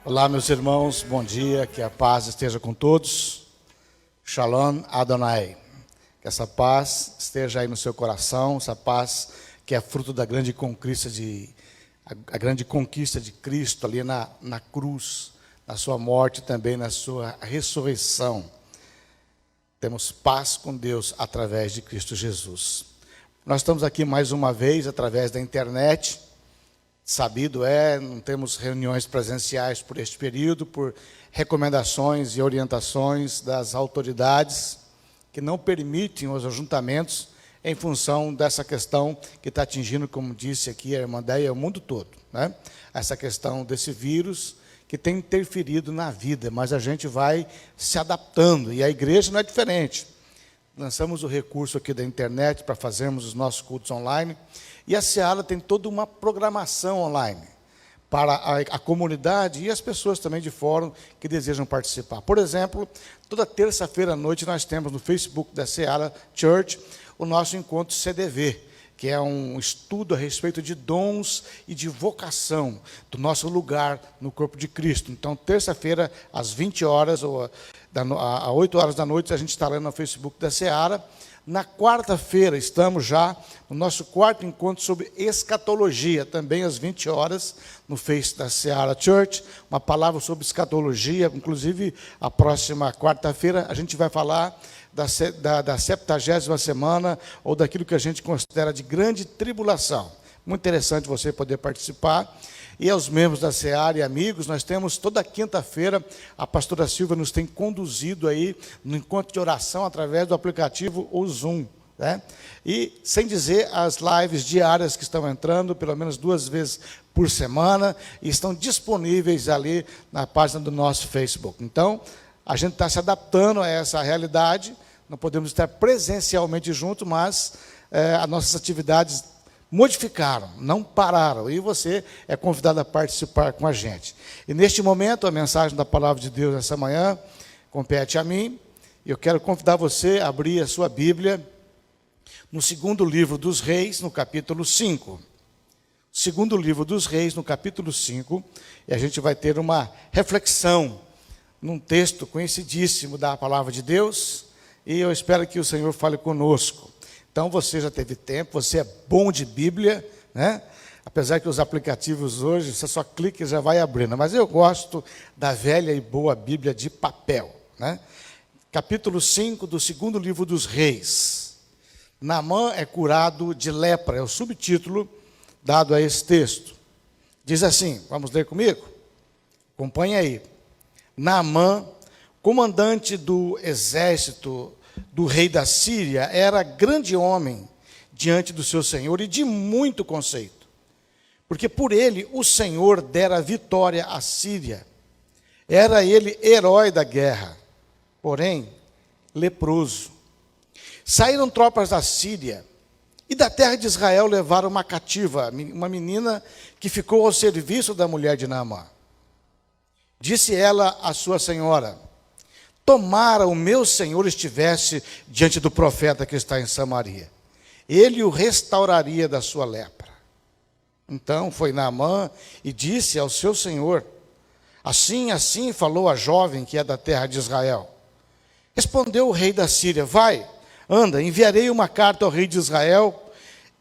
Olá, meus irmãos, bom dia, que a paz esteja com todos. Shalom Adonai. Que essa paz esteja aí no seu coração, essa paz que é fruto da grande conquista a grande conquista de Cristo ali na cruz, na sua morte e também na sua ressurreição. Temos paz com Deus através de Cristo Jesus. Nós estamos aqui mais uma vez através da internet. Sabido não temos reuniões presenciais por este período, por recomendações e orientações das autoridades que não permitem os ajuntamentos em função dessa questão que está atingindo, como disse aqui a irmã Deia, o mundo todo, né? Essa questão desse vírus que tem interferido na vida, mas a gente vai se adaptando, e a igreja não é diferente. Lançamos o recurso aqui da internet para fazermos os nossos cultos online, e a Seara tem toda uma programação online para a comunidade e as pessoas também de fora que desejam participar. Por exemplo, toda terça-feira à noite nós temos no Facebook da Seara Church o nosso encontro CDV, que é um estudo a respeito de dons e de vocação do nosso lugar no corpo de Cristo. Então, terça-feira, às 20 horas, ou às 8 horas da noite, a gente está lá no Facebook da Seara. Na quarta-feira, estamos já no nosso quarto encontro sobre escatologia, também às 20 horas, no Face da Seara Church, uma palavra sobre escatologia. Inclusive, a próxima quarta-feira, a gente vai falar da 70ª semana, ou daquilo que a gente considera de grande tribulação. Muito interessante você poder participar. E aos membros da Seara e amigos, nós temos toda quinta-feira, a pastora Silvia nos tem conduzido aí no encontro de oração através do aplicativo o Zoom, né? E sem dizer as lives diárias que estão entrando, pelo menos 2 vezes por semana, e estão disponíveis ali na página do nosso Facebook. Então, a gente está se adaptando a essa realidade, não podemos estar presencialmente juntos, mas as nossas atividades modificaram, não pararam, e você é convidado a participar com a gente. E neste momento, a mensagem da Palavra de Deus essa manhã compete a mim, e eu quero convidar você a abrir a sua Bíblia no segundo livro dos Reis, no capítulo 5. Segundo livro dos Reis, no capítulo 5, e a gente vai ter uma reflexão num texto conhecidíssimo da Palavra de Deus, e eu espero que o Senhor fale conosco. Então, você já teve tempo, você é bom de Bíblia, né? Apesar que os aplicativos hoje, você só clica e já vai abrindo. Mas eu gosto da velha e boa Bíblia de papel, né? Capítulo 5 do segundo livro dos Reis. Naamã é curado de lepra, é o subtítulo dado a esse texto. Diz assim, vamos ler comigo? Acompanhe aí. Naamã, comandante do exército do rei da Síria, era grande homem diante do seu Senhor e de muito conceito, porque por ele o Senhor dera vitória à Síria. Era ele herói da guerra, porém leproso. Saíram tropas da Síria e da terra de Israel levaram uma cativa, uma menina que ficou ao serviço da mulher de Naamã. Disse ela à sua senhora: tomara o meu senhor estivesse diante do profeta que está em Samaria, ele o restauraria da sua lepra. Então foi Naamã e disse ao seu senhor: assim falou a jovem que é da terra de Israel. Respondeu o rei da Síria: vai, anda, enviarei uma carta ao rei de Israel.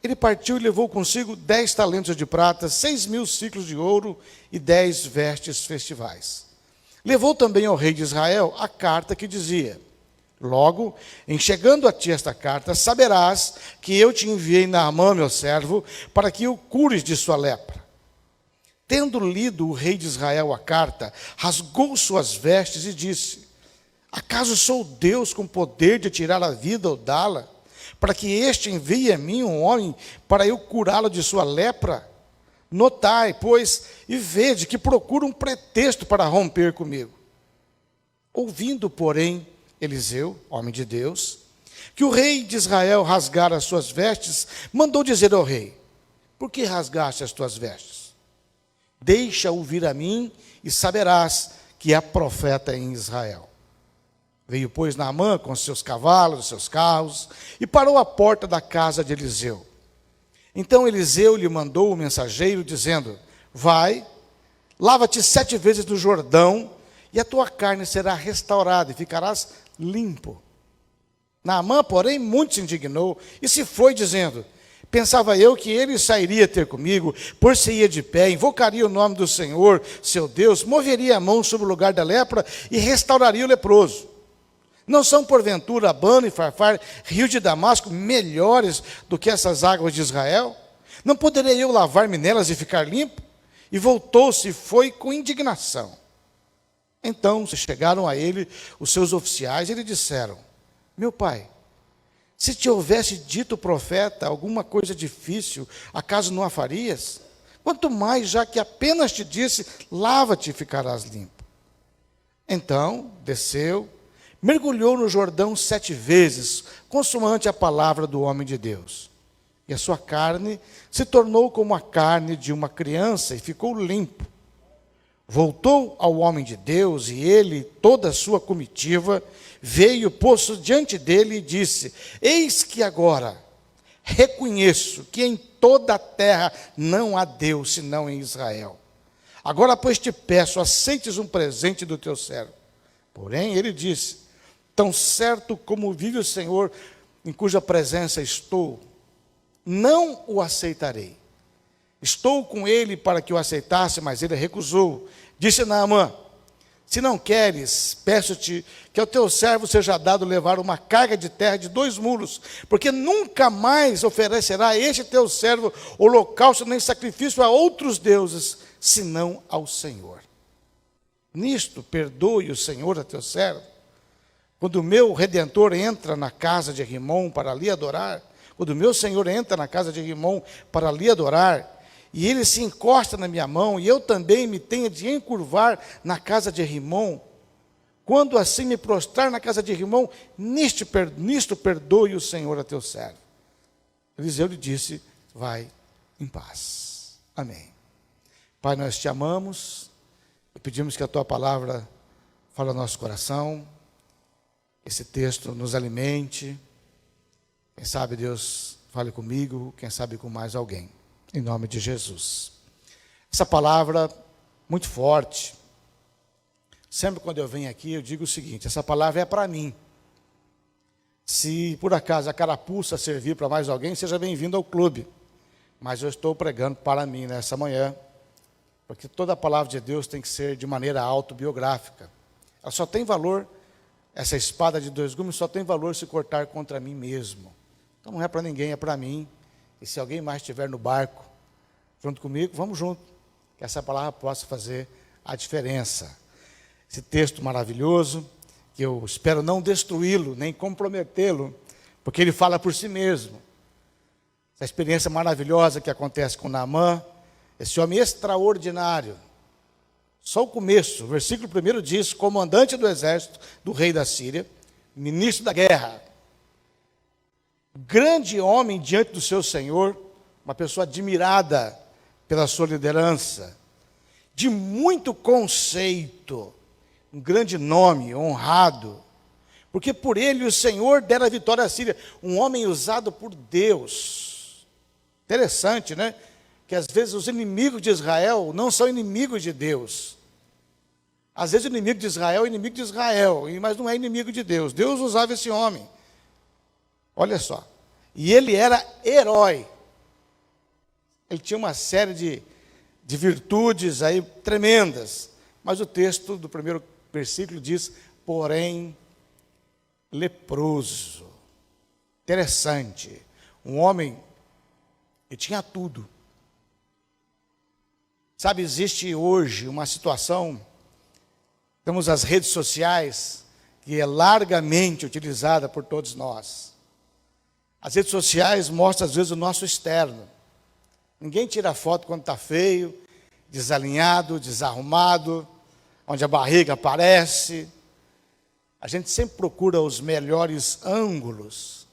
Ele partiu e levou consigo 10 talentos de prata, 6.000 ciclos de ouro e 10 vestes festivais. Levou também ao rei de Israel a carta que dizia: logo, em chegando a ti esta carta, saberás que eu te enviei Naamã, meu servo, para que o cures de sua lepra. Tendo lido o rei de Israel a carta, rasgou suas vestes e disse: acaso sou Deus com poder de tirar a vida ou dá-la, para que este envie a mim um homem para eu curá-lo de sua lepra? Notai, pois, e vede que procura um pretexto para romper comigo. Ouvindo, porém, Eliseu, homem de Deus, que o rei de Israel rasgara as suas vestes, mandou dizer ao rei: por que rasgaste as tuas vestes? Deixa-o vir a mim e saberás que há profeta em Israel. Veio, pois, Naamã com seus cavalos, seus carros, e parou à porta da casa de Eliseu. Então Eliseu lhe mandou o mensageiro, dizendo: vai, Lava-te 7 vezes no Jordão, e a tua carne será restaurada, e ficarás limpo. Naamã, porém, muito se indignou, e se foi, dizendo: pensava eu que ele sairia ter comigo, por-se-ia de pé, invocaria o nome do Senhor, seu Deus, moveria a mão sobre o lugar da lepra, e restauraria o leproso. Não são, porventura, Abana e Farfar, rio de Damasco, melhores do que essas águas de Israel? Não poderei eu lavar-me nelas e ficar limpo? E voltou-se e foi com indignação. Então se chegaram a ele os seus oficiais e lhe disseram: meu pai, se te houvesse dito o profeta alguma coisa difícil, acaso não a farias? Quanto mais, já que apenas te disse: lava-te e ficarás limpo. Então desceu, mergulhou no Jordão 7 vezes, consoante a palavra do homem de Deus. E a sua carne se tornou como a carne de uma criança e ficou limpo. Voltou ao homem de Deus, e ele e toda a sua comitiva veio, pôs-se diante dele e disse: eis que agora reconheço que em toda a terra não há Deus senão em Israel. Agora, pois, te peço, aceites um presente do teu servo. Porém, ele disse: tão certo como vive o Senhor, em cuja presença estou, não o aceitarei. Estou com ele para que o aceitasse, mas ele recusou. Disse Naamã: se não queres, peço-te que ao teu servo seja dado levar uma carga de terra de 2 mulos, porque nunca mais oferecerá este teu servo holocausto nem sacrifício a outros deuses, senão ao Senhor. Nisto perdoe o Senhor a teu servo, quando o meu Redentor entra na casa de Rimom para ali adorar, quando o meu Senhor entra na casa de Rimom para ali adorar, e ele se encosta na minha mão, e eu também me tenho de encurvar na casa de Rimom, quando assim me prostrar na casa de Rimom, nisto perdoe o Senhor a teu servo. Eliseu lhe disse: vai em paz. Amém. Pai, nós te amamos, e pedimos que a tua palavra fale ao nosso coração, esse texto nos alimente. Quem sabe Deus fale comigo, quem sabe com mais alguém. Em nome de Jesus. Essa palavra muito forte. Sempre quando eu venho aqui eu digo o seguinte: essa palavra é para mim. Se por acaso a carapuça servir para mais alguém, seja bem-vindo ao clube. Mas eu estou pregando para mim nessa manhã, porque toda a palavra de Deus tem que ser de maneira autobiográfica. Ela só tem valor, essa espada de 2 gumes só tem valor se cortar contra mim mesmo. Então não é para ninguém, é para mim. E se alguém mais estiver no barco, junto comigo, vamos junto, que essa palavra possa fazer a diferença. Esse texto maravilhoso, que eu espero não destruí-lo, nem comprometê-lo, porque ele fala por si mesmo. Essa experiência maravilhosa que acontece com Naamã, esse homem extraordinário. Só o começo, o versículo 1 diz: comandante do exército do rei da Síria, ministro da guerra, grande homem diante do seu Senhor, uma pessoa admirada pela sua liderança, de muito conceito, um grande nome, honrado, porque por ele o Senhor dera a vitória à Síria, um homem usado por Deus. Interessante, né? Que às vezes os inimigos de Israel não são inimigos de Deus. Às vezes o inimigo de Israel é inimigo de Israel, mas não é inimigo de Deus. Deus usava esse homem. Olha só. E ele era herói. Ele tinha uma série de virtudes aí tremendas. Mas o texto do primeiro versículo diz: porém, leproso. Interessante. Um homem que tinha tudo. Sabe, existe hoje uma situação, temos as redes sociais, que é largamente utilizada por todos nós. As redes sociais mostram às vezes o nosso externo. Ninguém tira foto quando está feio, desalinhado, desarrumado, onde a barriga aparece. A gente sempre procura os melhores ângulos.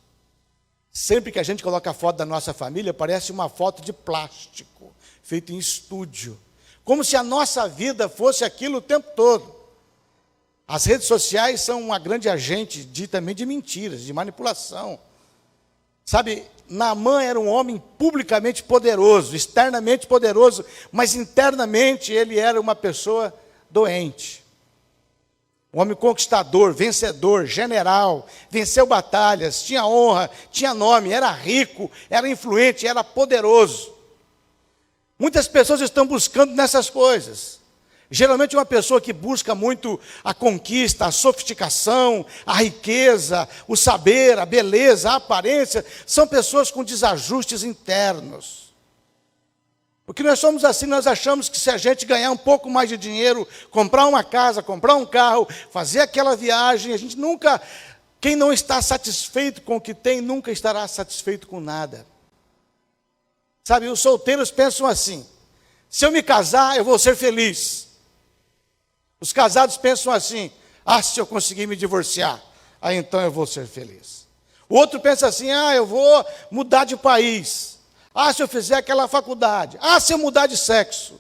Sempre que a gente coloca a foto da nossa família, parece uma foto de plástico, feita em estúdio. Como se a nossa vida fosse aquilo o tempo todo. As redes sociais são uma grande agente também de mentiras, de manipulação. Sabe, Naamã era um homem publicamente poderoso, externamente poderoso, mas internamente ele era uma pessoa doente. Um homem conquistador, vencedor, general, venceu batalhas, tinha honra, tinha nome, era rico, era influente, era poderoso. Muitas pessoas estão buscando nessas coisas. Geralmente uma pessoa que busca muito a conquista, a sofisticação, a riqueza, o saber, a beleza, a aparência, são pessoas com desajustes internos. Porque nós somos assim, nós achamos que se a gente ganhar um pouco mais de dinheiro, comprar uma casa, comprar um carro, fazer aquela viagem, a gente nunca, quem não está satisfeito com o que tem, nunca estará satisfeito com nada. Sabe, os solteiros pensam assim: se eu me casar, eu vou ser feliz. Os casados pensam assim: se eu conseguir me divorciar, aí então eu vou ser feliz. O outro pensa assim: eu vou mudar de país. Se eu fizer aquela faculdade. Se eu mudar de sexo.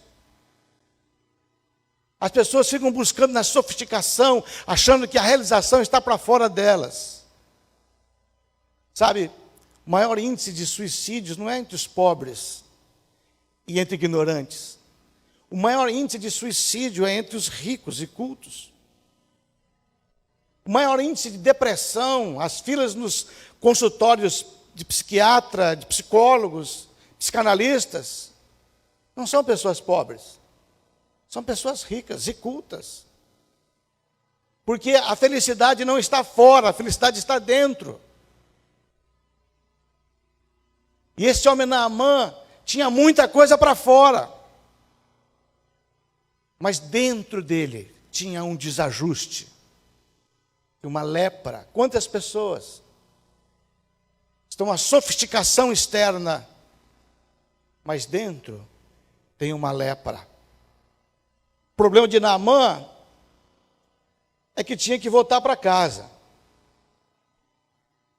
As pessoas ficam buscando na sofisticação, achando que a realização está para fora delas. Sabe, o maior índice de suicídios não é entre os pobres e entre ignorantes. O maior índice de suicídio é entre os ricos e cultos. O maior índice de depressão, as filas nos consultórios de psiquiatra, de psicólogos, psicanalistas, não são pessoas pobres, são pessoas ricas e cultas. Porque a felicidade não está fora, a felicidade está dentro. E esse homem Naamã tinha muita coisa para fora, mas dentro dele tinha um desajuste, uma lepra. Quantas pessoas estão uma sofisticação externa, mas dentro tem uma lepra. O problema de Naamã é que tinha que voltar para casa.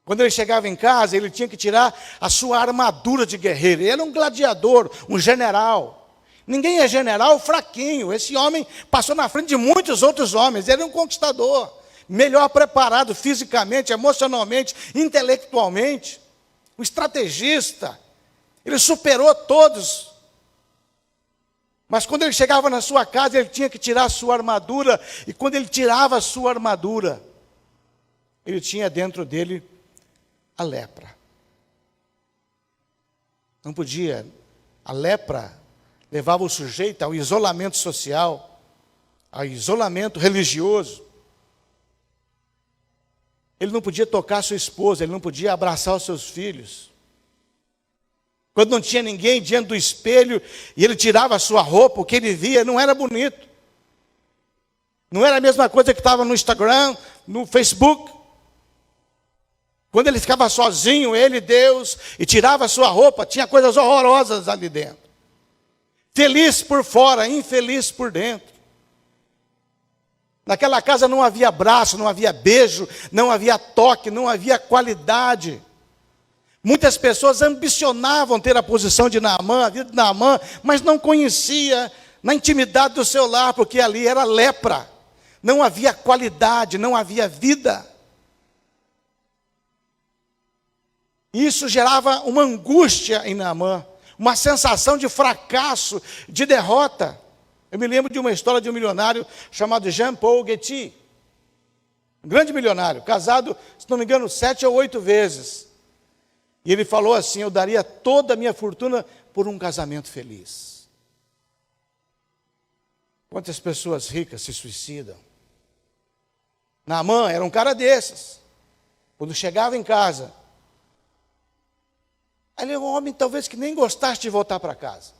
Quando ele chegava em casa, ele tinha que tirar a sua armadura de guerreiro. Ele era um gladiador, um general. Ninguém é general fraquinho. Esse homem passou na frente de muitos outros homens. Ele era um conquistador, melhor preparado fisicamente, emocionalmente, intelectualmente. Um estrategista. Ele superou todos. Mas quando ele chegava na sua casa, ele tinha que tirar a sua armadura. E quando ele tirava a sua armadura, ele tinha dentro dele a lepra. Não podia. A lepra levava o sujeito ao isolamento social, ao isolamento religioso. Ele não podia tocar a sua esposa, ele não podia abraçar os seus filhos. Quando não tinha ninguém diante do espelho e ele tirava a sua roupa, o que ele via não era bonito. Não era a mesma coisa que estava no Instagram, no Facebook. Quando ele ficava sozinho, ele, Deus, e tirava a sua roupa, tinha coisas horrorosas ali dentro. Feliz por fora, infeliz por dentro. Naquela casa não havia abraço, não havia beijo, não havia toque, não havia qualidade. Muitas pessoas ambicionavam ter a posição de Naamã, a vida de Naamã, mas não conhecia na intimidade do seu lar, porque ali era lepra. Não havia qualidade, não havia vida. Isso gerava uma angústia em Naamã, uma sensação de fracasso, de derrota. Eu me lembro de uma história de um milionário chamado Jean-Paul Getty. Um grande milionário, casado, se não me engano, 7 ou 8 vezes. E ele falou assim: eu daria toda a minha fortuna por um casamento feliz. Quantas pessoas ricas se suicidam? Naamã era um cara desses. Quando chegava em casa, ele era um homem talvez que nem gostasse de voltar para casa.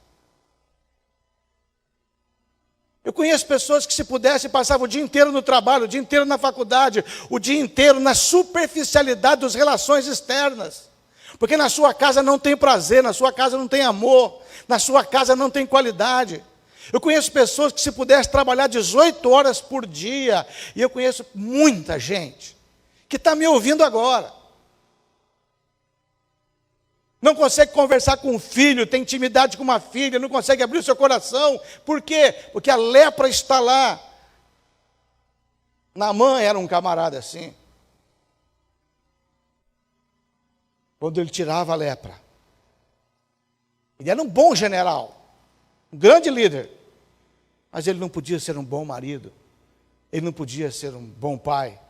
Eu conheço pessoas que, se pudesse, passavam o dia inteiro no trabalho, o dia inteiro na faculdade, o dia inteiro na superficialidade das relações externas. Porque na sua casa não tem prazer, na sua casa não tem amor, na sua casa não tem qualidade. Eu conheço pessoas que, se pudesse, trabalhar 18 horas por dia, e eu conheço muita gente que está me ouvindo agora. Não consegue conversar com um filho, tem intimidade com uma filha, não consegue abrir o seu coração. Por quê? Porque a lepra está lá. Naamã era um camarada assim. quando ele tirava a lepra. Ele era um bom general, um grande líder, mas ele não podia ser um bom marido, ele não podia ser um bom pai,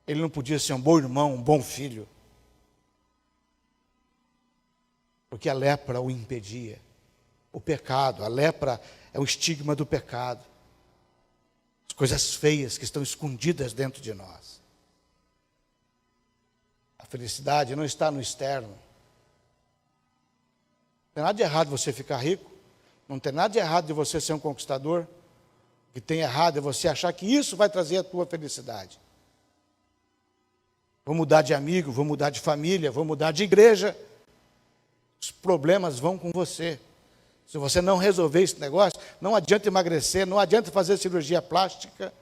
ele não podia ser um bom irmão, um bom filho, porque a lepra o impedia. O pecado, a lepra é o estigma do pecado, as coisas feias que estão escondidas dentro de nós. A felicidade não está no externo. Não tem nada de errado você ficar rico, não tem nada de errado de você ser um conquistador. O que tem errado é você achar que isso vai trazer a tua felicidade. Vou mudar de amigo, vou mudar de família, vou mudar de igreja. Os problemas vão com você. Se você não resolver esse negócio, não adianta emagrecer, não adianta fazer cirurgia plástica.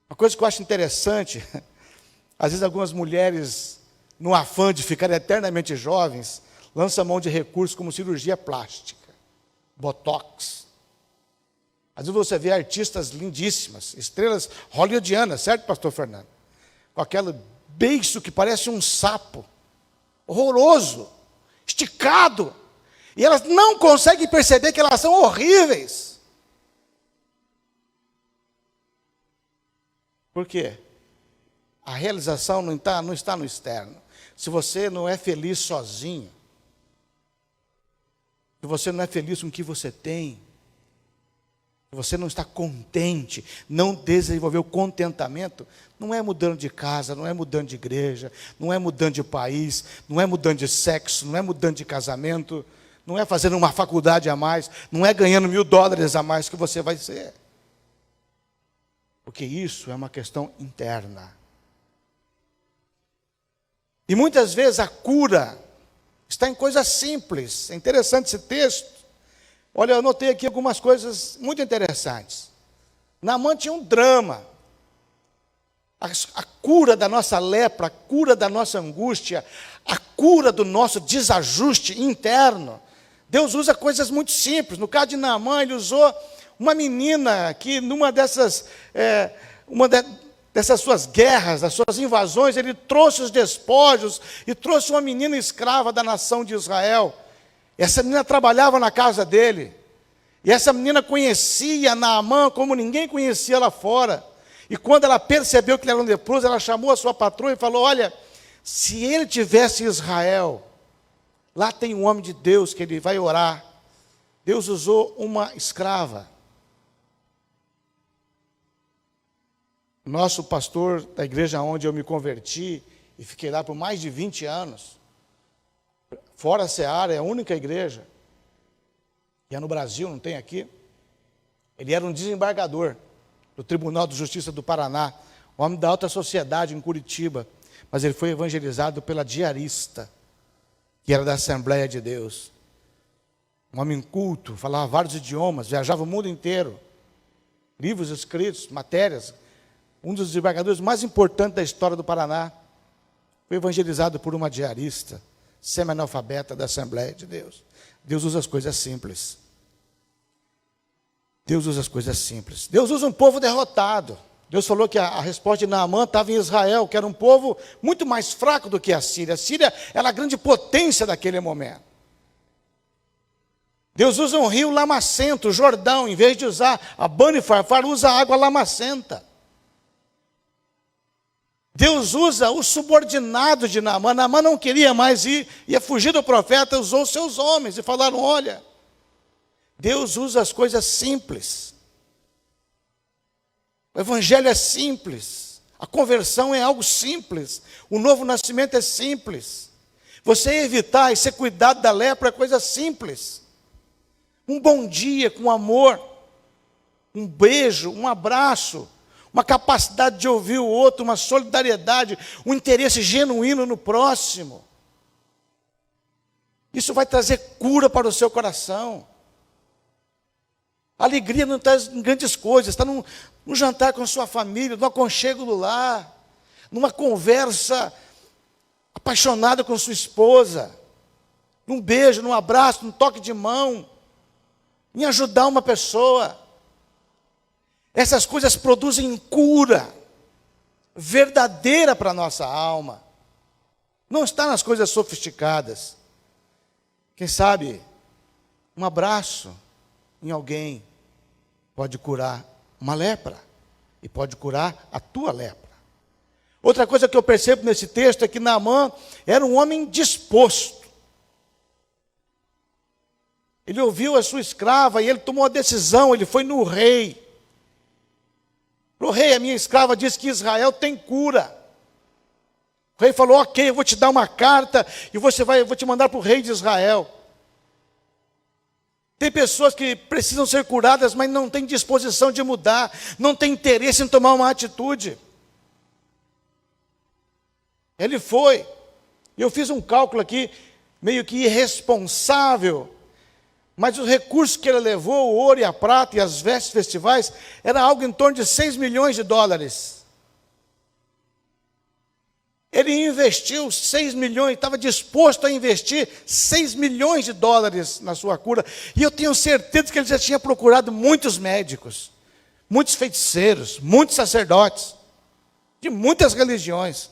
Uma coisa que eu acho interessante, às vezes algumas mulheres, no afã de ficar eternamente jovens, lançam mão de recursos como cirurgia plástica, botox. Às vezes você vê artistas lindíssimas, estrelas hollywoodianas, certo, pastor Fernando? Com aquele beiço que parece um sapo, horroroso, esticado. E elas não conseguem perceber que elas são horríveis. Por quê? A realização não está no externo. Se você não é feliz sozinho, se você não é feliz com o que você tem, se você não está contente, não desenvolveu contentamento, não é mudando de casa, não é mudando de igreja, não é mudando de país, não é mudando de sexo, não é mudando de casamento, não é fazendo uma faculdade a mais, não é ganhando $1.000 a mais que você vai ser. Porque isso é uma questão interna. E muitas vezes a cura está em coisas simples. É interessante esse texto. Olha, eu anotei aqui algumas coisas muito interessantes. Naamã tinha um drama. A cura da nossa lepra, a cura da nossa angústia, a cura do nosso desajuste interno. Deus usa coisas muito simples. No caso de Naamã, ele usou uma menina que numa dessas suas guerras, das suas invasões, ele trouxe os despojos e trouxe uma menina escrava da nação de Israel. Essa menina trabalhava na casa dele. E essa menina conhecia Naamã como ninguém conhecia lá fora. E quando ela percebeu que ele era um leproso, ela chamou a sua patroa e falou: olha, se ele tivesse em Israel, lá tem um homem de Deus que ele vai orar. Deus usou uma escrava. Nosso pastor da igreja onde eu me converti, e fiquei lá por mais de 20 anos, fora a Seara, é a única igreja, que é no Brasil, não tem aqui. Ele era um desembargador do Tribunal de Justiça do Paraná, um homem da alta sociedade em Curitiba, mas ele foi evangelizado pela diarista, que era da Assembleia de Deus. Um homem culto, falava vários idiomas, viajava o mundo inteiro, livros escritos, matérias. Um dos desembargadores mais importantes da história do Paraná, foi evangelizado por uma diarista, semi-analfabeta da Assembleia de Deus. Deus usa as coisas simples. Deus usa as coisas simples. Deus usa um povo derrotado. Deus falou que a resposta de Naamã estava em Israel, que era um povo muito mais fraco do que a Síria. A Síria era a grande potência daquele momento. Deus usa um rio lamacento, o Jordão, em vez de usar a Bani Farfar, usa água lamacenta. Deus usa o subordinado de Naamã. Naamã não queria mais ir, ia fugir do profeta, usou seus homens e falaram: olha, Deus usa as coisas simples. O evangelho é simples, a conversão é algo simples, o novo nascimento é simples. Você evitar e ser cuidado da lepra é coisa simples. Um bom dia com amor, um beijo, um abraço, uma capacidade de ouvir o outro, uma solidariedade, um interesse genuíno no próximo. Isso vai trazer cura para o seu coração. A alegria não está em grandes coisas, está num jantar com a sua família, no aconchego do lar, numa conversa apaixonada com sua esposa, num beijo, num abraço, num toque de mão, em ajudar uma pessoa. Essas coisas produzem cura verdadeira para a nossa alma. Não está nas coisas sofisticadas. Quem sabe, um abraço em alguém pode curar uma lepra. E pode curar a tua lepra. Outra coisa que eu percebo nesse texto é que Naamã era um homem disposto. Ele ouviu a sua escrava e ele tomou a decisão, ele foi no rei. O rei, a minha escrava disse que Israel tem cura. O rei falou, ok, eu vou te dar uma carta e eu vou te mandar para o rei de Israel. Tem pessoas que precisam ser curadas, mas não têm disposição de mudar, não têm interesse em tomar uma atitude. Ele foi, e eu fiz um cálculo aqui, meio que irresponsável, mas os recursos que ele levou, o ouro e a prata e as vestes festivais, era algo em torno de 6 milhões de dólares. Ele investiu 6 milhões, estava disposto a investir 6 milhões de dólares na sua cura. E eu tenho certeza que ele já tinha procurado muitos médicos, muitos feiticeiros, muitos sacerdotes, de muitas religiões.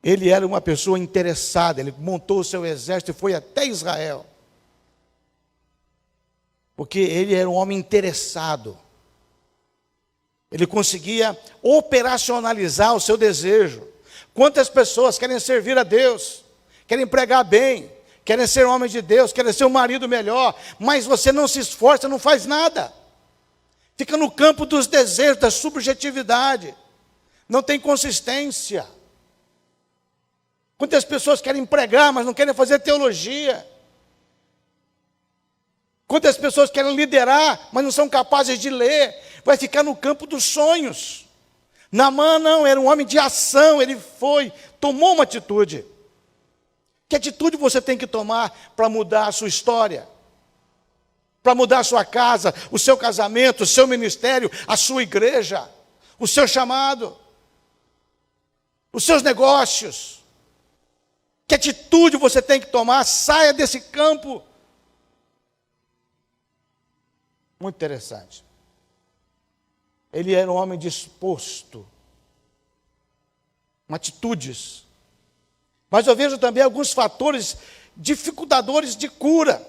Ele era uma pessoa interessada, ele montou o seu exército e foi até Israel. Porque ele era um homem interessado. Ele conseguia operacionalizar o seu desejo. Quantas pessoas querem servir a Deus, querem pregar bem, querem ser homens de Deus, querem ser um marido melhor, mas você não se esforça, não faz nada. Fica no campo dos desejos, da subjetividade. Não tem consistência. Quantas pessoas querem pregar, mas não querem fazer teologia. Quantas pessoas querem liderar, mas não são capazes de ler. Vai ficar no campo dos sonhos. Naamã não, era um homem de ação. Ele foi, tomou uma atitude. Que atitude você tem que tomar para mudar a sua história? Para mudar a sua casa, o seu casamento, o seu ministério, a sua igreja, o seu chamado, os seus negócios. Que atitude você tem que tomar? Saia desse campo. Muito interessante. Ele era um homem disposto. Atitudes. Mas eu vejo também alguns fatores dificultadores de cura.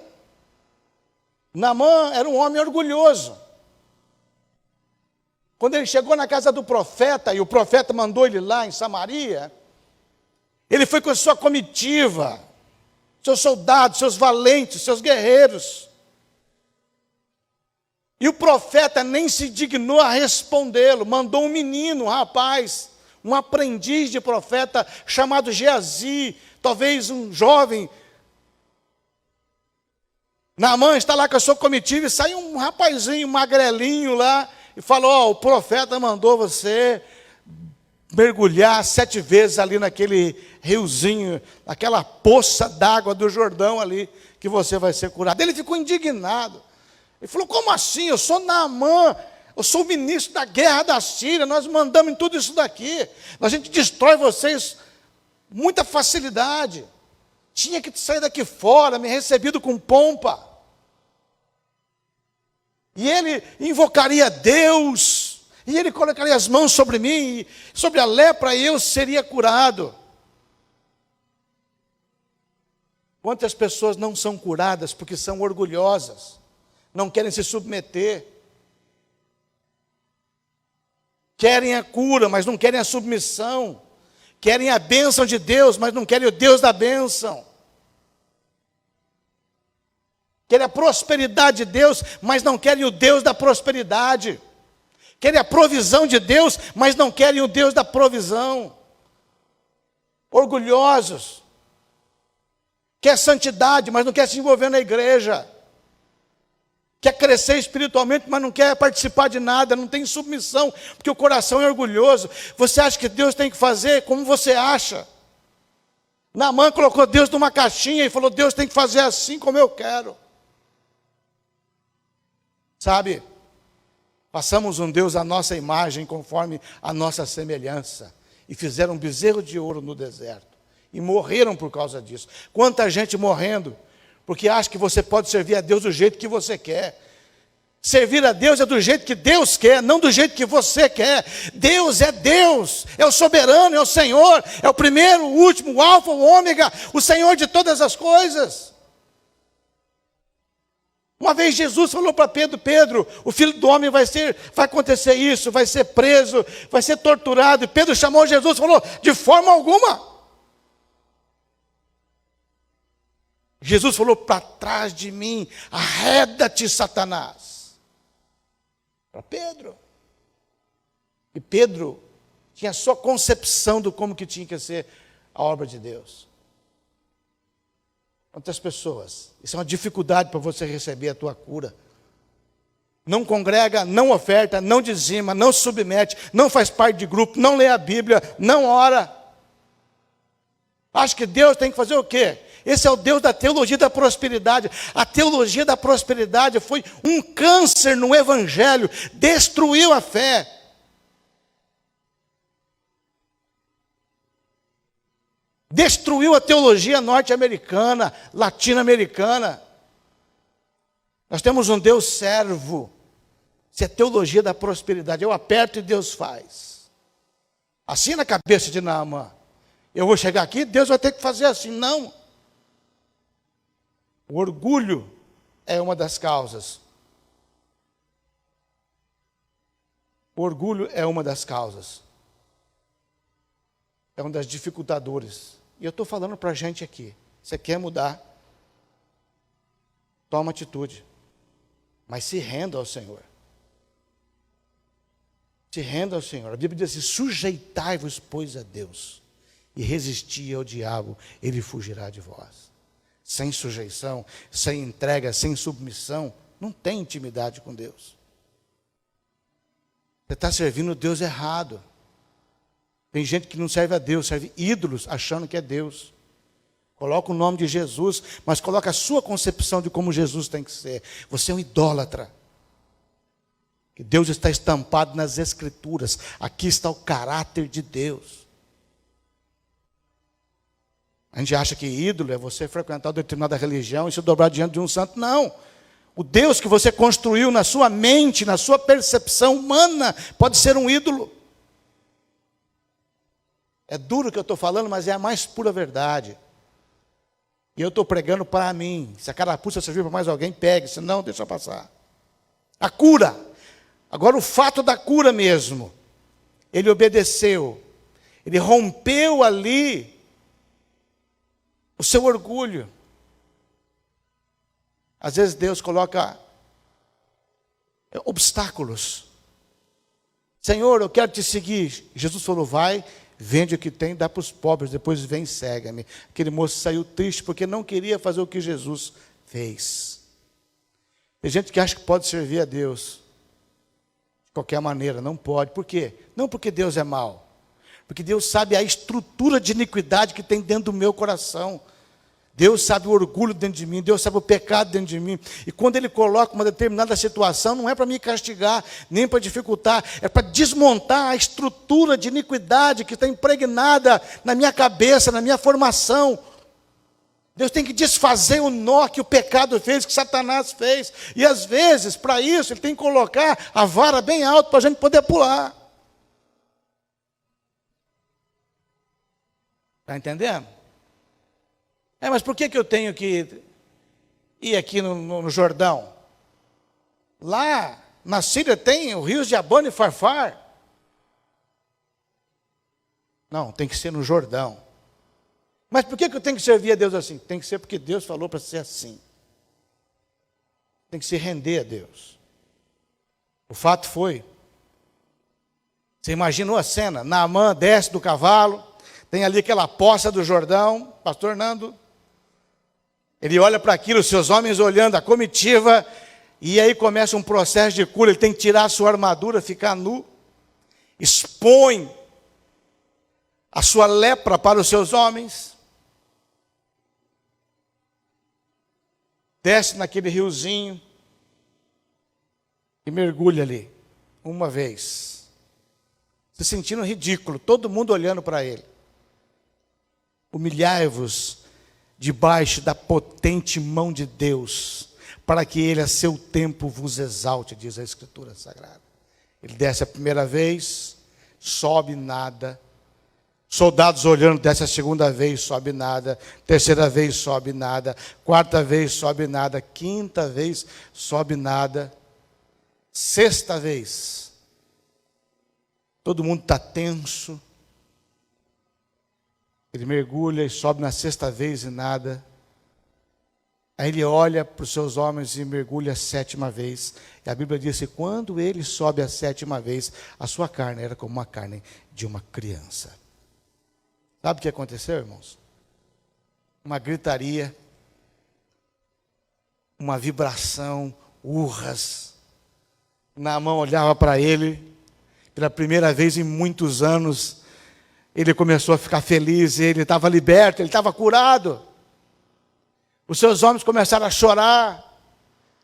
Naamã era um homem orgulhoso. Quando ele chegou na casa do profeta, e o profeta mandou ele lá em Samaria, ele foi com a sua comitiva, seus soldados, seus valentes, seus guerreiros. E o profeta nem se dignou a respondê-lo, mandou um menino, um rapaz, um aprendiz de profeta chamado Geazi, talvez um jovem. Naamã está lá com a sua comitiva e sai um rapazinho, magrelinho lá, e falou, o profeta mandou você mergulhar 7 vezes ali naquele riozinho, naquela poça d'água do Jordão ali, que você vai ser curado. Ele ficou indignado. Ele falou, como assim? Eu sou Naamã, eu sou o ministro da guerra da Síria, nós mandamos em tudo isso daqui. A gente destrói vocês com muita facilidade. Tinha que sair daqui fora, me recebido com pompa. E ele invocaria Deus, e ele colocaria as mãos sobre mim, sobre a lepra, e eu seria curado. Quantas pessoas não são curadas porque são orgulhosas, não querem se submeter, querem a cura, mas não querem a submissão, querem a bênção de Deus, mas não querem o Deus da bênção, querem a prosperidade de Deus, mas não querem o Deus da prosperidade, querem a provisão de Deus, mas não querem o Deus da provisão, orgulhosos, quer santidade, mas não quer se envolver na igreja, quer crescer espiritualmente, mas não quer participar de nada, não tem submissão, porque o coração é orgulhoso. Você acha que Deus tem que fazer como você acha. Naamã colocou Deus numa caixinha e falou, Deus tem que fazer assim como eu quero. Sabe, passamos um Deus à nossa imagem, conforme a nossa semelhança, e fizeram um bezerro de ouro no deserto, e morreram por causa disso. Quanta gente morrendo, porque acha que você pode servir a Deus do jeito que você quer. Servir a Deus é do jeito que Deus quer, não do jeito que você quer. Deus, é o soberano, é o Senhor, é o primeiro, o último, o alfa, o ômega, o Senhor de todas as coisas. Uma vez Jesus falou para Pedro: Pedro, o Filho do Homem vai acontecer isso, vai ser preso, vai ser torturado. E Pedro chamou Jesus e falou: de forma alguma. Jesus falou: para trás de mim, arreda-te, Satanás. Para Pedro. E Pedro tinha a sua concepção de como que tinha que ser a obra de Deus. Quantas pessoas, isso é uma dificuldade para você receber a tua cura. Não congrega, não oferta, não dizima, não se submete, não faz parte de grupo, não lê a Bíblia, não ora. Acha que Deus tem que fazer o quê? Esse é o Deus da teologia da prosperidade. A teologia da prosperidade foi um câncer no Evangelho, destruiu a fé. Destruiu a teologia norte-americana, latino-americana. Nós temos um Deus servo. Isso é teologia da prosperidade. Eu aperto e Deus faz. Assim na cabeça de Naamã. Eu vou chegar aqui, Deus vai ter que fazer assim. Não. O orgulho é uma das causas. O orgulho é uma das causas. É um das dificultadores. E eu estou falando para a gente aqui. Você quer mudar? Toma atitude. Mas se renda ao Senhor. Se renda ao Senhor. A Bíblia diz assim: sujeitai-vos, pois, a Deus, e resisti ao diabo, ele fugirá de vós. Sem sujeição, sem entrega, sem submissão, não tem intimidade com Deus. Você está servindo Deus errado. Tem gente que não serve a Deus, serve ídolos, achando que é Deus. Coloca o nome de Jesus, mas coloca a sua concepção de como Jesus tem que ser. Você é um idólatra. Que Deus está estampado nas Escrituras. Aqui está o caráter de Deus. A gente acha que ídolo é você frequentar uma determinada religião e se dobrar diante de um santo. Não. O Deus que você construiu na sua mente, na sua percepção humana, pode ser um ídolo. É duro o que eu estou falando, mas é a mais pura verdade. E eu estou pregando para mim. Se a carapuça servir para mais alguém, pegue. Se não, deixa passar. A cura. Agora o fato da cura mesmo. Ele obedeceu. Ele rompeu ali o seu orgulho. Às vezes Deus coloca obstáculos. Senhor, eu quero te seguir. Jesus falou: vai, vende o que tem, dá para os pobres, depois vem e segue-me. Aquele moço saiu triste porque não queria fazer o que Jesus fez. Tem gente que acha que pode servir a Deus de qualquer maneira. Não pode. Por quê? Não porque Deus é mau. Porque Deus sabe a estrutura de iniquidade que tem dentro do meu coração. Deus sabe o orgulho dentro de mim, Deus sabe o pecado dentro de mim. E quando Ele coloca uma determinada situação, não é para me castigar, nem para dificultar, é para desmontar a estrutura de iniquidade que está impregnada na minha cabeça, na minha formação. Deus tem que desfazer o nó que o pecado fez, que Satanás fez. E às vezes, para isso, Ele tem que colocar a vara bem alta para a gente poder pular. Está entendendo? Mas por que eu tenho que ir aqui no Jordão? Lá na Síria tem os rios de Abana e Farfar. Não, tem que ser no Jordão. Mas por que eu tenho que servir a Deus assim? Tem que ser porque Deus falou para ser assim. Tem que se render a Deus. O fato foi, você imaginou a cena? Naamã desce do cavalo, tem ali aquela poça do Jordão, pastor Nando. Ele olha para aquilo, os seus homens olhando, a comitiva, e aí começa um processo de cura. Ele tem que tirar a sua armadura, ficar nu, expõe a sua lepra para os seus homens, desce naquele riozinho e mergulha ali, uma vez, se sentindo ridículo, todo mundo olhando para ele. Humilhai-vos debaixo da potente mão de Deus, para que ele a seu tempo vos exalte, diz a Escritura Sagrada. Ele desce a primeira vez, sobe nada. Soldados olhando, desce a segunda vez, sobe nada. Terceira vez, sobe nada. Quarta vez, sobe nada. Quinta vez, sobe nada. Sexta vez, todo mundo está tenso. Ele mergulha e sobe na sexta vez e nada. Aí ele olha para os seus homens e mergulha a sétima vez. E a Bíblia diz que quando ele sobe a sétima vez, a sua carne era como uma carne de uma criança. Sabe o que aconteceu, irmãos? Uma gritaria, uma vibração, urras. Naamã olhava para ele, pela primeira vez em muitos anos, ele começou a ficar feliz, ele estava liberto, ele estava curado. Os seus homens começaram a chorar,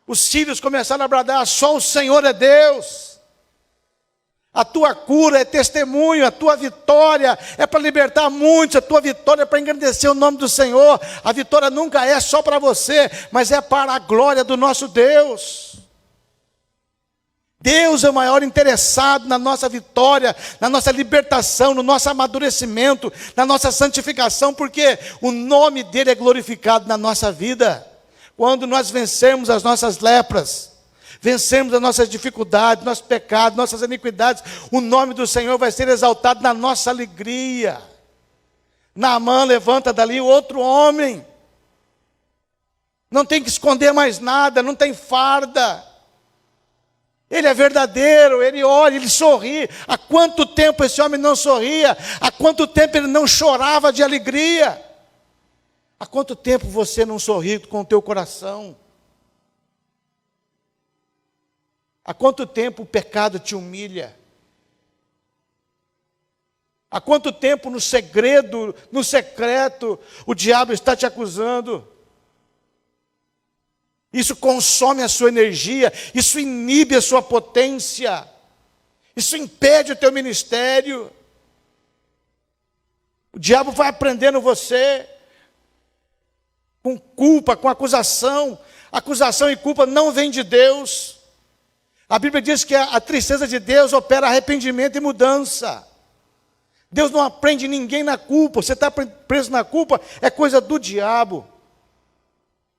os filhos começaram a bradar, só o Senhor é Deus. A tua cura é testemunho, a tua vitória é para libertar muitos, a tua vitória é para engrandecer o nome do Senhor. A vitória nunca é só para você, mas é para a glória do nosso Deus. Deus é o maior interessado na nossa vitória, na nossa libertação, no nosso amadurecimento, na nossa santificação, porque o nome dele é glorificado na nossa vida. Quando nós vencermos as nossas lepras, vencemos as nossas dificuldades, nossos pecados, nossas iniquidades, o nome do Senhor vai ser exaltado na nossa alegria. Naamã levanta dali outro homem, não tem que esconder mais nada, não tem farda. Ele é verdadeiro, ele olha, ele sorri. Há quanto tempo esse homem não sorria? Há quanto tempo ele não chorava de alegria? Há quanto tempo você não sorri com o teu coração? Há quanto tempo o pecado te humilha? Há quanto tempo no segredo, no secreto, o diabo está te acusando? Isso consome a sua energia, isso inibe a sua potência, isso impede o teu ministério. O diabo vai aprendendo você com culpa, com acusação. Acusação e culpa não vem de Deus. A Bíblia diz que a tristeza de Deus opera arrependimento e mudança. Deus não aprende ninguém na culpa. Você está preso na culpa, é coisa do diabo.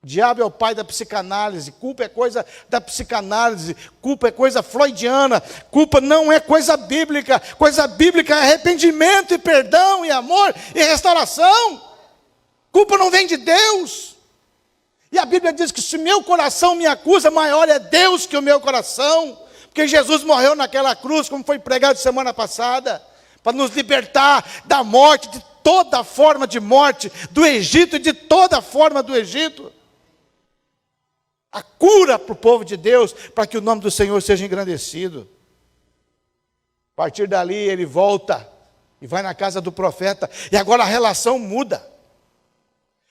O diabo é o pai da psicanálise, culpa é coisa da psicanálise, culpa é coisa freudiana, culpa não é coisa bíblica é arrependimento e perdão e amor e restauração. Culpa não vem de Deus. E a Bíblia diz que se meu coração me acusa, maior é Deus que o meu coração, porque Jesus morreu naquela cruz, como foi pregado semana passada, para nos libertar da morte, de toda forma de morte, do Egito e de toda forma do Egito. A cura para o povo de Deus, para que o nome do Senhor seja engrandecido. A partir dali ele volta e vai na casa do profeta, e agora a relação muda.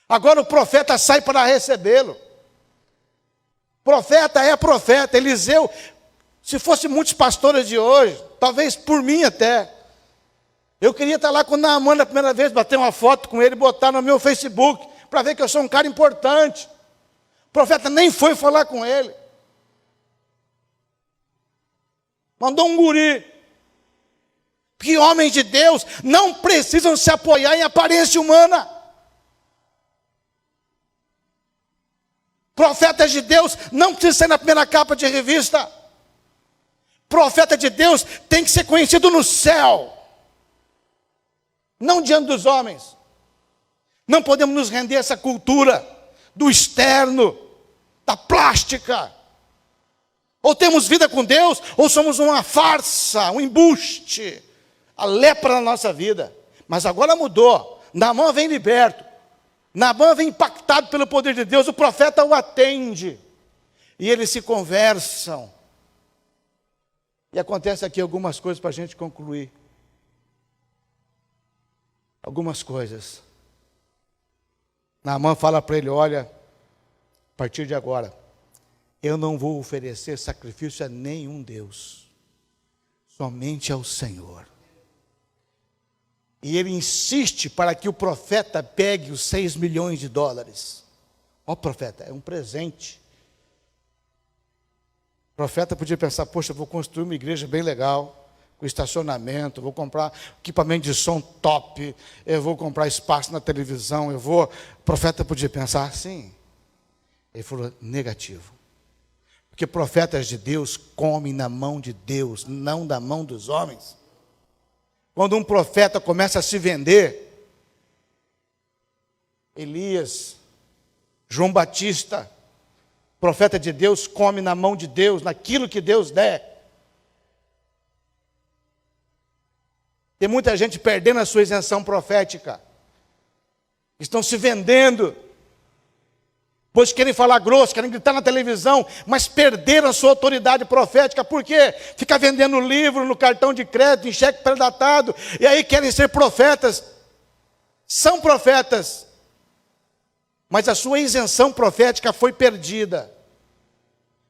Agora o profeta sai para recebê-lo. Profeta é profeta. Eliseu, se fosse muitos pastores de hoje, talvez por mim até, eu queria estar lá com Naamã na primeira vez, bater uma foto com ele, botar no meu Facebook, para ver que eu sou um cara importante. O profeta nem foi falar com ele. Mandou um guri. Porque homens de Deus não precisam se apoiar em aparência humana. Profetas de Deus não precisam ser na primeira capa de revista. Profeta de Deus tem que ser conhecido no céu, não diante dos homens. Não podemos nos render a essa cultura do externo, da plástica. Ou temos vida com Deus, ou somos uma farsa, um embuste, a lepra na nossa vida. Mas agora mudou. Naamã vem liberto. Naamã vem impactado pelo poder de Deus. O profeta o atende. E eles se conversam. E acontece aqui algumas coisas para a gente concluir. Algumas coisas. Naamã fala para ele: olha, a partir de agora, eu não vou oferecer sacrifício a nenhum Deus, somente ao Senhor. E ele insiste para que o profeta pegue os 6 milhões de dólares. Ó profeta, é um presente. profeta podia pensar, poxa, eu vou construir uma igreja bem legal, com estacionamento, vou comprar equipamento de som top, eu vou comprar espaço na televisão, O profeta podia pensar assim. Ele falou, negativo. Porque profetas de Deus comem na mão de Deus, não da mão dos homens. Quando um profeta começa a se vender, Elias, João Batista, profeta de Deus, come na mão de Deus, naquilo que Deus der. Tem muita gente perdendo a sua isenção profética. Estão se vendendo. Pois querem falar grosso, querem gritar na televisão, mas perderam a sua autoridade profética. Por quê? Fica vendendo livro no cartão de crédito, em cheque pré-datado, e aí querem ser profetas. São profetas, mas a sua isenção profética foi perdida,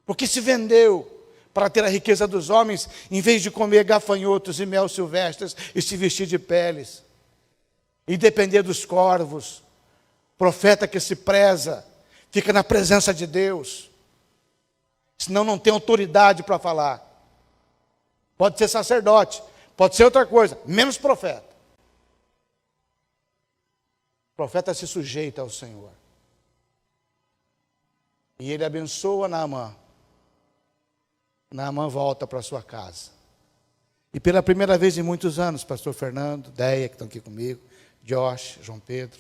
porque se vendeu para ter a riqueza dos homens, em vez de comer gafanhotos e mel silvestres e se vestir de peles, e depender dos corvos. Profeta que se preza, fica na presença de Deus, senão não tem autoridade para falar. Pode ser sacerdote, pode ser outra coisa, menos profeta. O profeta se sujeita ao Senhor. E ele abençoa Naamã. Naamã volta para sua casa. E pela primeira vez em muitos anos, pastor Fernando, Deia, que estão aqui comigo, Josh, João Pedro,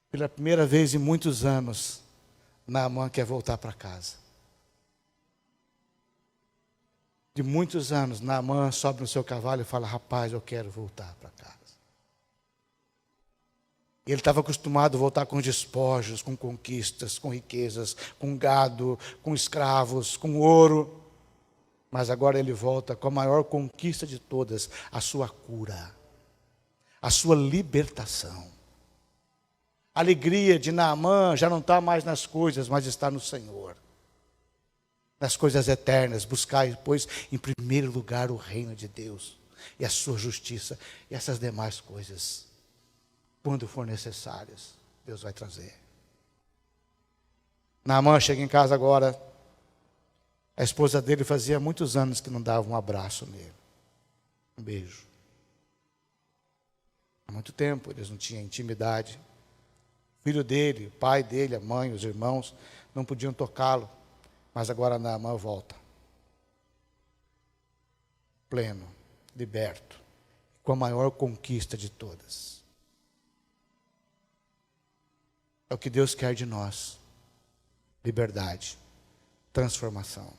pela primeira vez em muitos anos, Naamã quer voltar para casa. De muitos anos, Naamã sobe no seu cavalo e fala, rapaz, eu quero voltar para casa. Ele estava acostumado a voltar com despojos, com conquistas, com riquezas, com gado, com escravos, com ouro. Mas agora ele volta com a maior conquista de todas, a sua cura, a sua libertação. A alegria de Naamã já não está mais nas coisas, mas está no Senhor. Nas coisas eternas, buscai, pois, em primeiro lugar o reino de Deus e a sua justiça e essas demais coisas, quando for necessárias, Deus vai trazer. Naamã chega em casa agora. A esposa dele fazia muitos anos que não dava um abraço nele, um beijo. Há muito tempo eles não tinham intimidade. O filho dele, o pai dele, a mãe, os irmãos não podiam tocá-lo. Mas agora Naamã volta, pleno, liberto, com a maior conquista de todas. É o que Deus quer de nós: liberdade, transformação.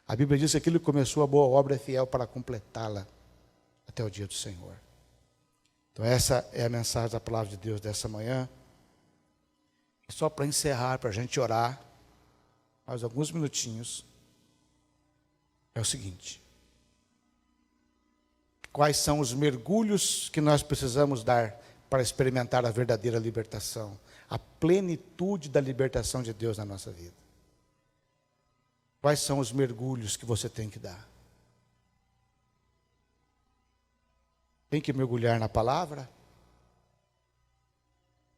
A Bíblia diz que aquele que começou a boa obra é fiel para completá-la até o dia do Senhor. Então essa é a mensagem da palavra de Deus dessa manhã. E só para encerrar, para a gente orar, mais alguns minutinhos, é o seguinte: quais são os mergulhos que nós precisamos dar para experimentar a verdadeira libertação, a plenitude da libertação de Deus na nossa vida? Quais são os mergulhos que você tem que dar? Tem que mergulhar na palavra?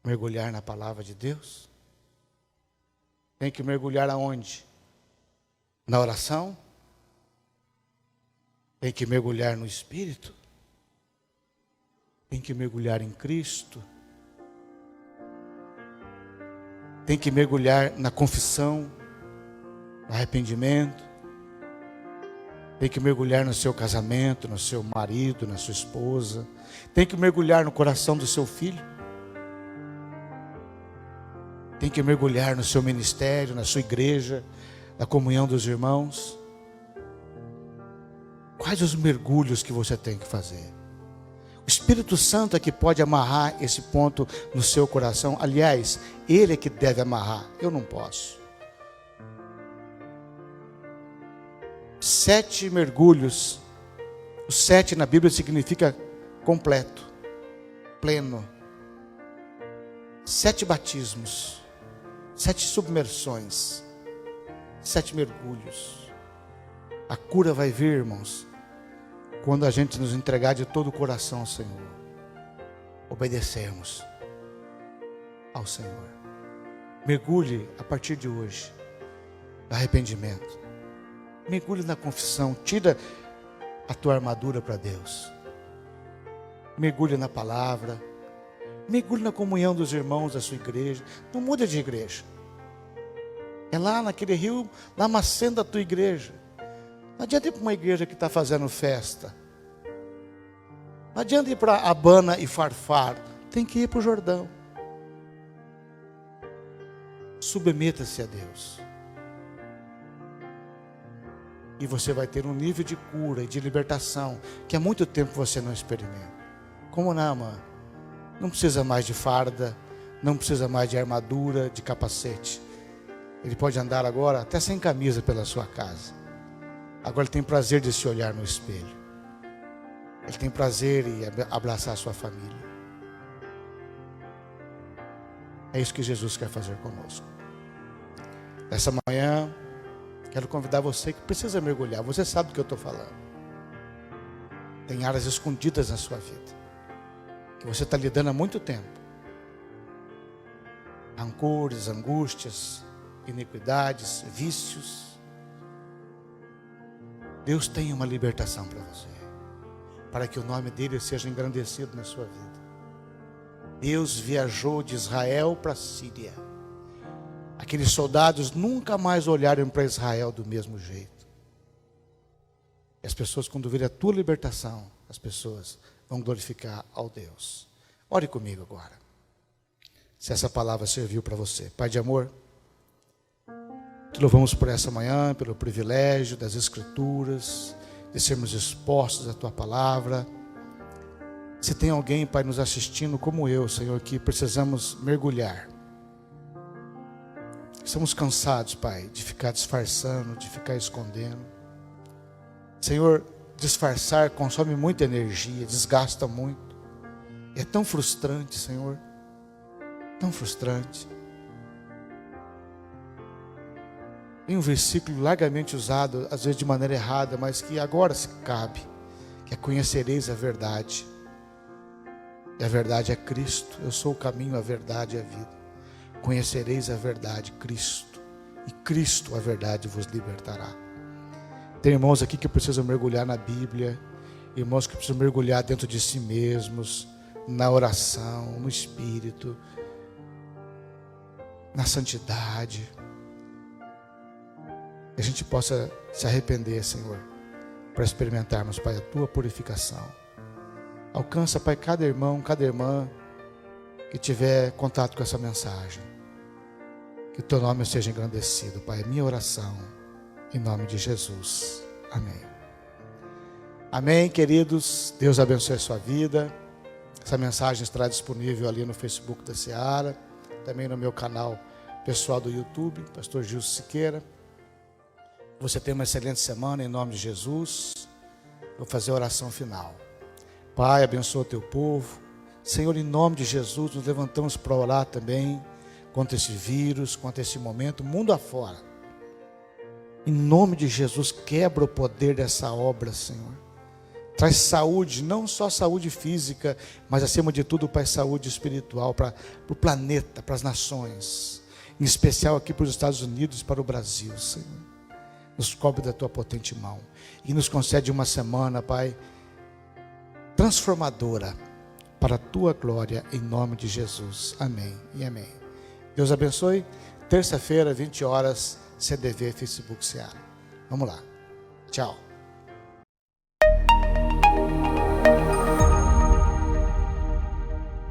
Mergulhar na palavra de Deus? Tem que mergulhar aonde? Na oração? Tem que mergulhar no Espírito? Tem que mergulhar em Cristo? Tem que mergulhar na confissão, no arrependimento? Tem que mergulhar no seu casamento, no seu marido, na sua esposa? Tem que mergulhar no coração do seu filho? Tem que mergulhar no seu ministério, na sua igreja, na comunhão dos irmãos? Quais os mergulhos que você tem que fazer? O Espírito Santo é que pode amarrar esse ponto no seu coração. Aliás, Ele é que deve amarrar, eu não posso. 7 mergulhos. O 7 na Bíblia significa completo, pleno. 7 batismos, 7 submersões, 7 mergulhos. A cura vai vir, irmãos, quando a gente nos entregar de todo o coração ao Senhor, obedecermos ao Senhor. Mergulhe a partir de hoje no arrependimento. Mergulhe na confissão, tira a tua armadura para Deus. Mergulhe na palavra, mergulhe na comunhão dos irmãos da sua igreja. Não muda de igreja. É lá naquele rio, lamacendo a tua igreja. Não adianta ir para uma igreja que está fazendo festa. Não adianta ir para Abana e Farfar. Tem que ir para o Jordão. Submeta-se a Deus. E você vai ter um nível de cura e de libertação que há muito tempo você não experimenta. Como Naamã, não precisa mais de farda, não precisa mais de armadura, de capacete. Ele pode andar agora até sem camisa pela sua casa. Agora ele tem prazer de se olhar no espelho. Ele tem prazer em abraçar a sua família. É isso que Jesus quer fazer conosco. Nessa manhã, quero convidar você que precisa mergulhar. Você sabe do que eu estou falando. Tem áreas escondidas na sua vida que você está lidando há muito tempo. Rancores, angústias, iniquidades, vícios. Deus tem uma libertação para você, para que o nome dele seja engrandecido na sua vida. Deus viajou de Israel para a Síria. Aqueles soldados nunca mais olharam para Israel do mesmo jeito. E as pessoas, quando virem a tua libertação, as pessoas vão glorificar ao Deus. Ore comigo agora. Se essa palavra serviu para você. Pai de amor, te louvamos por essa manhã, pelo privilégio das Escrituras, de sermos expostos à tua palavra. Se tem alguém, Pai, nos assistindo como eu, Senhor, que precisamos mergulhar. Estamos cansados, Pai, de ficar disfarçando, de ficar escondendo. Senhor, disfarçar consome muita energia, desgasta muito. É tão frustrante, Senhor. Tão frustrante. Tem um versículo largamente usado, às vezes de maneira errada, mas que agora se cabe. Que é: conhecereis a verdade. E a verdade é Cristo. Eu sou o caminho, a verdade e a vida. Conhecereis a verdade, Cristo. E Cristo, a verdade, vos libertará. Tem irmãos aqui que precisam mergulhar na Bíblia, irmãos que precisam mergulhar dentro de si mesmos, na oração, no Espírito, na santidade. Que a gente possa se arrepender, Senhor, para experimentarmos, Pai, a tua purificação. Alcança, Pai, cada irmão, cada irmã que tiver contato com essa mensagem. Que o teu nome seja engrandecido, Pai. É minha oração. Em nome de Jesus. Amém. Amém, queridos. Deus abençoe a sua vida. Essa mensagem estará disponível ali no Facebook da Seara. Também no meu canal pessoal do YouTube, Pastor Gilson Siqueira. Você tenha uma excelente semana em nome de Jesus. Vou fazer a oração final. Pai, abençoa o teu povo. Senhor, em nome de Jesus, nos levantamos para orar também contra esse vírus, contra esse momento, mundo afora. Em nome de Jesus, quebra o poder dessa obra, Senhor. Traz saúde, não só saúde física, mas acima de tudo, Pai, saúde espiritual para o planeta, para as nações. Em especial aqui para os Estados Unidos e para o Brasil, Senhor. Nos cobre da tua potente mão. E nos concede uma semana, Pai, transformadora para a tua glória, em nome de Jesus. Amém e amém. Deus abençoe. Terça-feira, 20 horas, CDV, Facebook Seara. Vamos lá. Tchau.